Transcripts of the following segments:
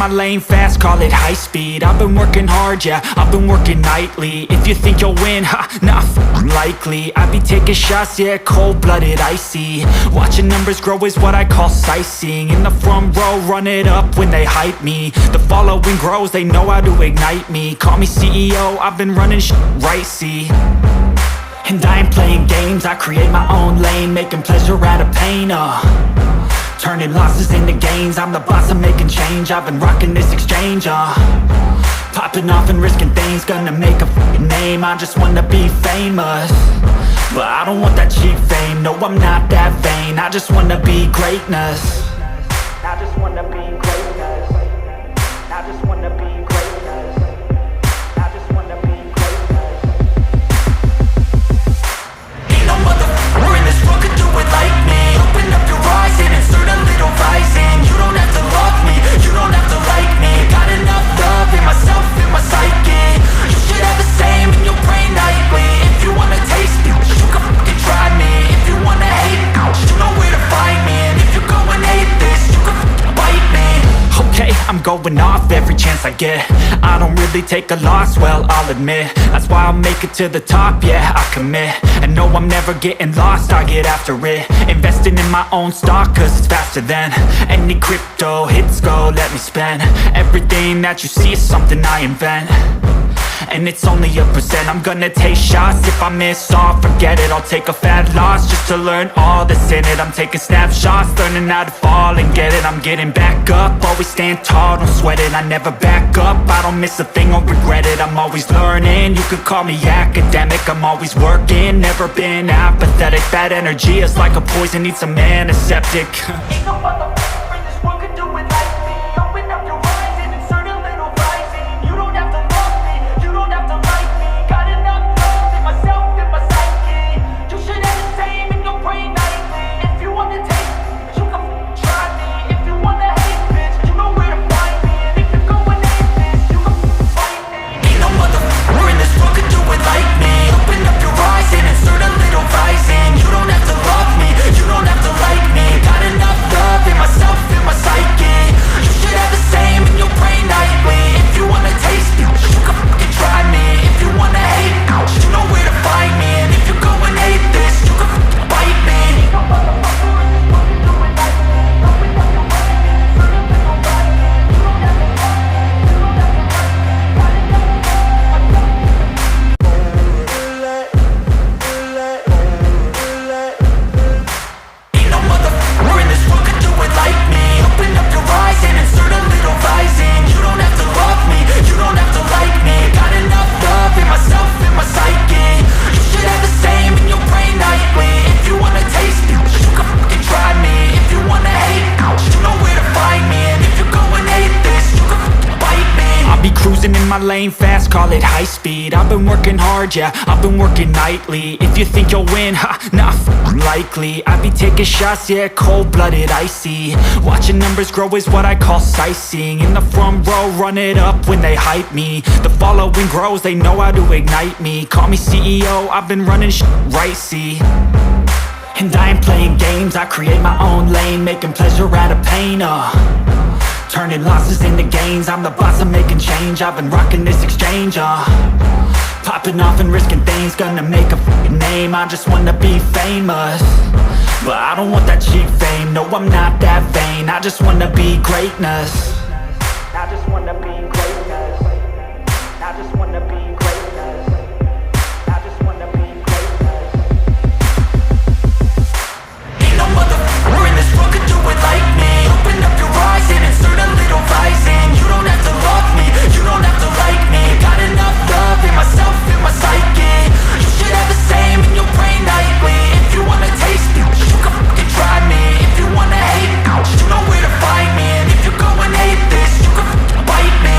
my lane fast, call it high speed. I've been working hard, yeah, I've been working nightly. If you think you'll win, ha, nah, likely. I be taking shots, yeah, cold-blooded, icy. Watching numbers grow is what I call sightseeing. In the front row, run it up when they hype me. The following grows, they know how to ignite me. Call me CEO, I've been running right, see. And I ain't playing games, I create my own lane, making pleasure out of pain, turning losses into gains. I'm the boss, I'm making change. I've been rocking this exchange, popping off and risking things. Gonna make a f***ing name. I just wanna be famous, but I don't want that cheap fame. No, I'm not that vain. I just wanna be greatness. I just wanna be greatness. I just wanna be greatness. I just wanna be greatness. Ain't no motherfucker in this world could do it like me. Open up your eyes and insert a little rising. You don't have to love me, you don't have to like me. Got enough love in myself, in my psyche. You should have the same in your brain nightly. If you wanna taste me, you can fucking try me. If you wanna hate me, you know where to find me. And if you go and hate this, you can fucking bite me. Okay, I'm going off every chance I get. I don't really take a loss, well, I'll admit. That's why I'll make it to the top, yeah, I commit. And no, I'm never getting lost, I get after it. Investing in my own stock, cause it's faster than any crypto hits go, let me spend. Everything that you see is something I invent, and it's only a percent. I'm gonna take shots, if I miss all, forget it. I'll take a fat loss just to learn all that's in it. I'm taking snapshots, learning how to fall and get it. I'm getting back up, always stand tall, don't sweat it. I never back up, I don't miss a thing or regret it. I'm always learning, you could call me academic. I'm always working, never been apathetic. Bad energy is like a poison, needs some antiseptic. Ain't no motherfucker in this world could do it like me. Open up your eyes and insert a little rising. You don't have to love me, you don't have to like me. Got enough love in myself, in my psyche. You should have the same in your brain nightly. If you wanna taste me, you can f***ing try me. If you wanna hate bitch, you know where to find me. And if you go and hate this, you can f***ing fight me. Ain't no motherfucker in this world could do it like me. Open up your eyes and insert a little rising. You don't have to love me, you don't have to like me. Got enough love in myself, in my psyche. You should have the same in your brain nightly. If you wanna taste me, you can fucking try me. If you wanna hate me, you know where to find me. And if you go and hate this, you can fucking bite me. Ain't no motherfucker in this world can do it like me. Open up your eyes and insert a little rising. You don't have to love me, you don't have to like me. Got enough love in Ain't no motherfucker in this world could do it like me. Open up your eyes and insert a little rising. You don't have to love me, you don't have to like me. Got enough love in myself, in my psyche. You should have the same in your brain nightly. If you wanna taste me, you can fucking try me. If you wanna hate me, you know where to find me. And if you go and hate this, you can fucking bite me. I'll be cruising in my lane fast, call it high speed. I've been working hard, yeah, I've been working nightly. If you think you'll win, ha, nah, likely. I be taking shots, yeah, cold-blooded, icy. Watching numbers grow is what I call sightseeing. In the front row, run it up when they hype me. The following grows, they know how to ignite me. Call me CEO, I've been running right, see. And I ain't playing games, I create my own lane, making pleasure out of pain, turning losses into gains. I'm the boss, I'm making change. I've been rocking this exchange, popping off and risking things. Gonna make a f***ing name. I just wanna be famous, but I don't want that cheap fame. No, I'm not that vain. I just wanna be greatness. I just wanna be greatness. I just wanna be greatness. I just wanna be greatness. Ain't no motherfucker in this world could do it like me. Open up your eyes and insert a little rising. You don't have to love me, you don't have to like me. Got enough love in myself, in my psyche. You should have the same in your brain nightly. If you wanna taste me, you can fucking try me. If you wanna hate me, you know where to find me. And if you go and hate this, you can fucking bite me.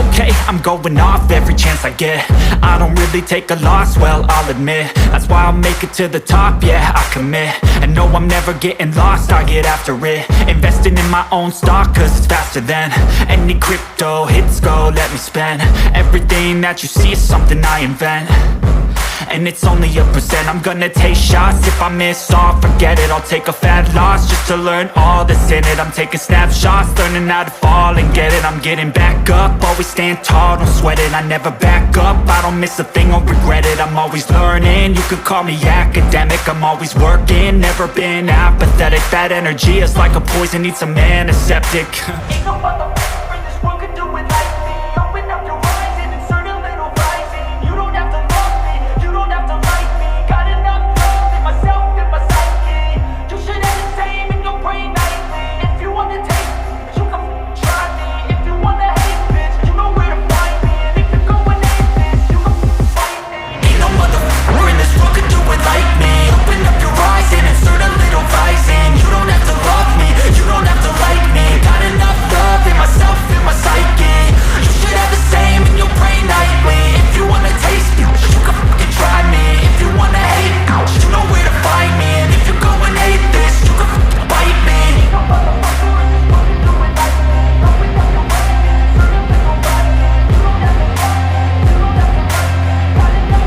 Okay, I'm going off every chance I get. I don't really take a loss, well, I'll admit. That's why I'll make it to the top, yeah, I commit. And no, I'm never getting lost, I get after it. Investing in my own stock, cause it's faster than any crypto hits go, let me spend. Everything that you see is something I invent, and it's only a percent. I'm gonna take shots, if I miss all, forget it. I'll take a fat loss just to learn all that's in it. I'm taking snapshots, learning how to fall and get it. I'm getting back up, always stand tall, don't sweat it. I never back up, I don't miss a thing, I'll regret it. I'm always learning, you could call me academic. I'm always working, never been apathetic. That energy is like a poison, needs some antiseptic. Ain't no motherfucker in this world could do it like me. Open up your eyes and insert a little rising. You don't have to love me, you don't have to like me. Got enough love in myself, in my psyche. You should have the same in your brain nightly. If you want to take me, you can try me. If you want to hate, bitch, you know where to find me. And if you're going aimless, you can fight me. Ain't no motherfucker in this world could do it like me. Open up your eyes and insert a little rising. You don't have to love me, you don't have to like me. Got enough love in myself, in my psyche. You should have the same in your brain nightly. If you wanna taste me, you can fucking try me. If you wanna hate, you know where to find me. And if you're going hate this, you can fucking bite me. Ain't no motherfucker in this world can do it like me. Open up your eyes and insert a little rising. You don't have to love me, you don't have to like me. Got enough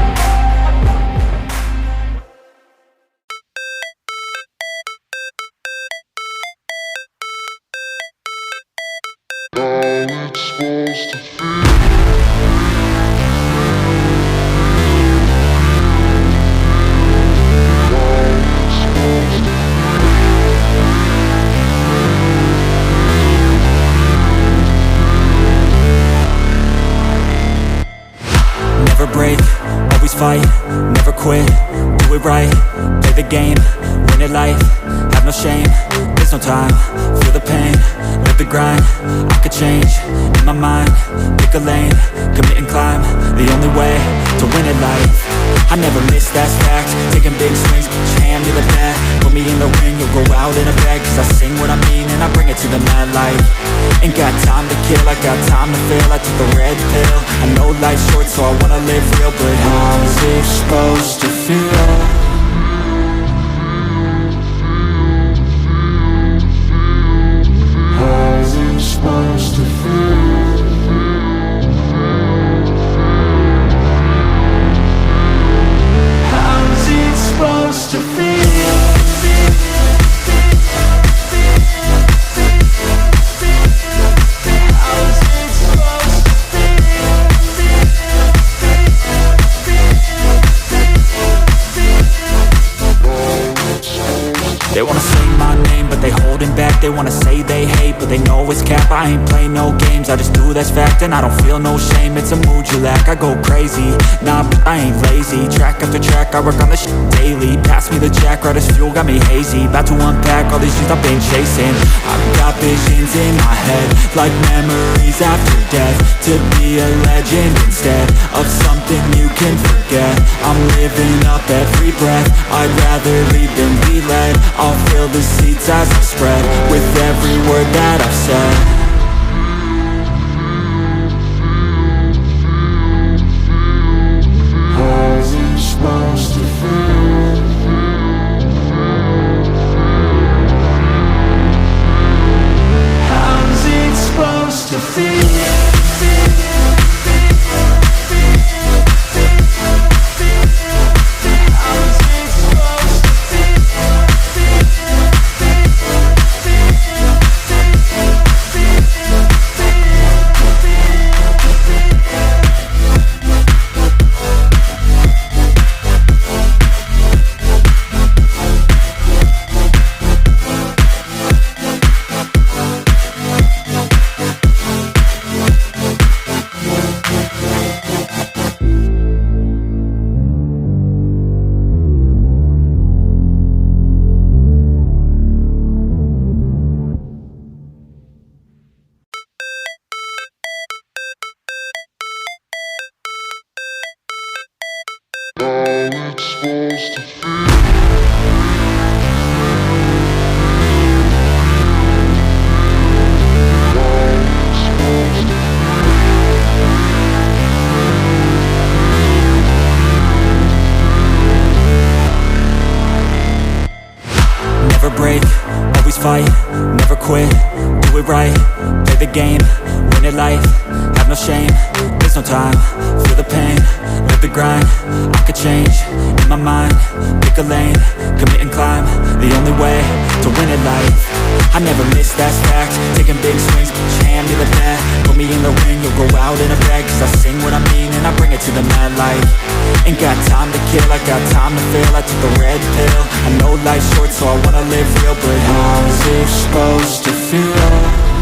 never break, always fight, never quit, do it right, play the game, win it life, have no shame, there's no time, feel the pain, live the grind, I could change, in my mind, pick a lane, commit and climb, the only way to win it life, I never miss, that's fact, taking big swings, hand me the bat, put me in the ring, you'll go out in a bag, cause I sing what I mean and I bring it to the mad light, ain't got time to kill, I got time to feel, I took the red pill, I know life's short so I wanna live real, but how's it supposed to feel? How's it supposed to feel? How's it supposed to feel? They wanna say my name, but they holding back. They wanna say they hate, but they know it's cap. I ain't play no games, I just do that's fact. And I don't feel no shame, it's a mood you lack. I go crazy, nah, but I ain't lazy. Track after track, I work on this shit daily. Pass me the jack, right as fuel, got me hazy. About to unpack all these things I've been chasing. I've got visions in my head, like memories after death. To be a legend instead of something you can forget. I'm living up every breath, I'd rather lead than be led. I'll fill the seats as I spread with every word that I've said. How's it supposed to feel? How's it supposed to feel? Never break, always fight, never quit, do it right, play the game, win it life, have no shame, There's no time, feel the pain, live the grind. I could change, in my mind, pick a lane, commit and climb, the only way to win at life. I never miss, that's fact, taking big swings, put your hand to the bat. Put me in the ring, you'll go out in a bag. Cause I sing what I mean and I bring it to the mad light. Ain't got time to kill, I got time to feel. I took the red pill, I know life's short so I wanna live real. But how's it supposed to feel?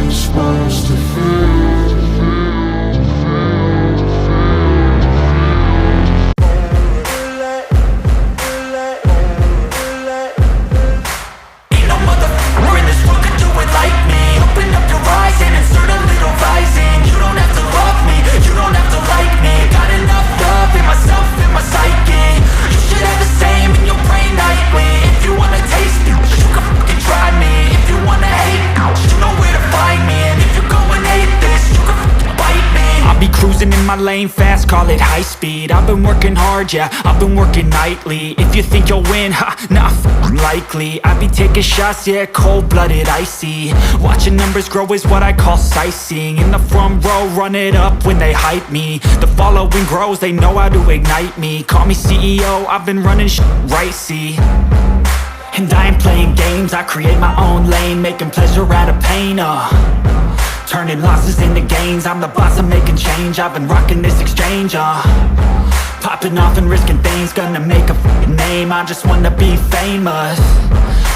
Supposed to feel. Ain't no motherfucker in this world could do it like me. Open up your eyes and insert a little rising. You don't have to love me, you don't have to like me. Got enough love in myself, in my psyche. You should have the same in your brain nightly. If you wanna taste me, you can fucking try me. If you wanna hate, you know where to find me. And if you're going hate this, you can fucking bite me. I'll be cruising in my lane fast, call it high speed. I've been working hard, yeah, I've been working nightly. If you think you'll win, ha, not likely. I be taking shots, yeah, cold-blooded, icy. Watching numbers grow is what I call sightseeing. In the front row, run it up when they hype me. The following grows, they know how to ignite me. Call me CEO, I've been running shit right, see. And I ain't playing games, I create my own lane, making pleasure out of pain, turning losses into gains, I'm the boss, I'm making change. I've been rocking this exchange, popping off and risking things, gonna make a f***ing name. I just wanna be famous,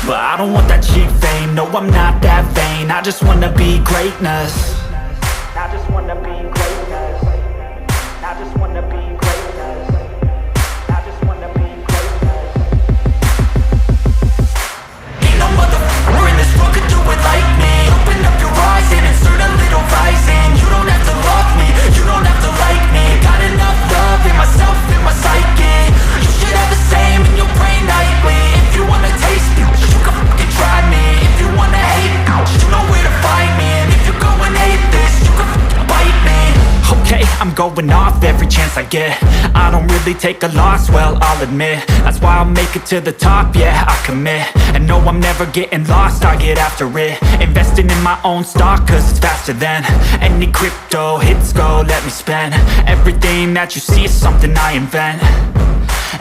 but I don't want that cheap fame. No, I'm not that vain, I just wanna be greatness. I just wanna be greatness. I just wanna be greatness. I just wanna be greatness. Ain't no motherfucker in this world could do it like me. Open up your eyes and insert a little rising. You don't have to love me, you don't have to like me. Got enough love in myself, in my psyche. You should have the same in your brain nightly. If you wanna taste me, you can fucking try me. If you wanna hate, you know where to find me. And if you're going hate this, you can fucking bite me. Okay, I'm going off every chance I get. I don't really take a loss, well, I'll admit. That's why I'll make it to the top, yeah, I commit. And no, I'm never getting lost, I get after it. Investing in my own stock, cause it's faster than any crypto hits go, let me spend. Everything that you see is something I invent,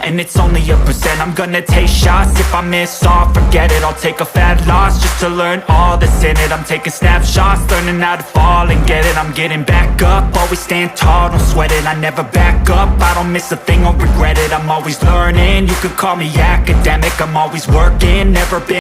and it's only a percent. I'm gonna take shots, if I miss all, forget it. I'll take a fat loss just to learn all that's in it. I'm taking snapshots, learning how to fall and get it. I'm getting back up, always stand tall, don't sweat it. I never back up, I don't miss a thing or regret it. I'm always learning, you could call me academic. I'm always working, never been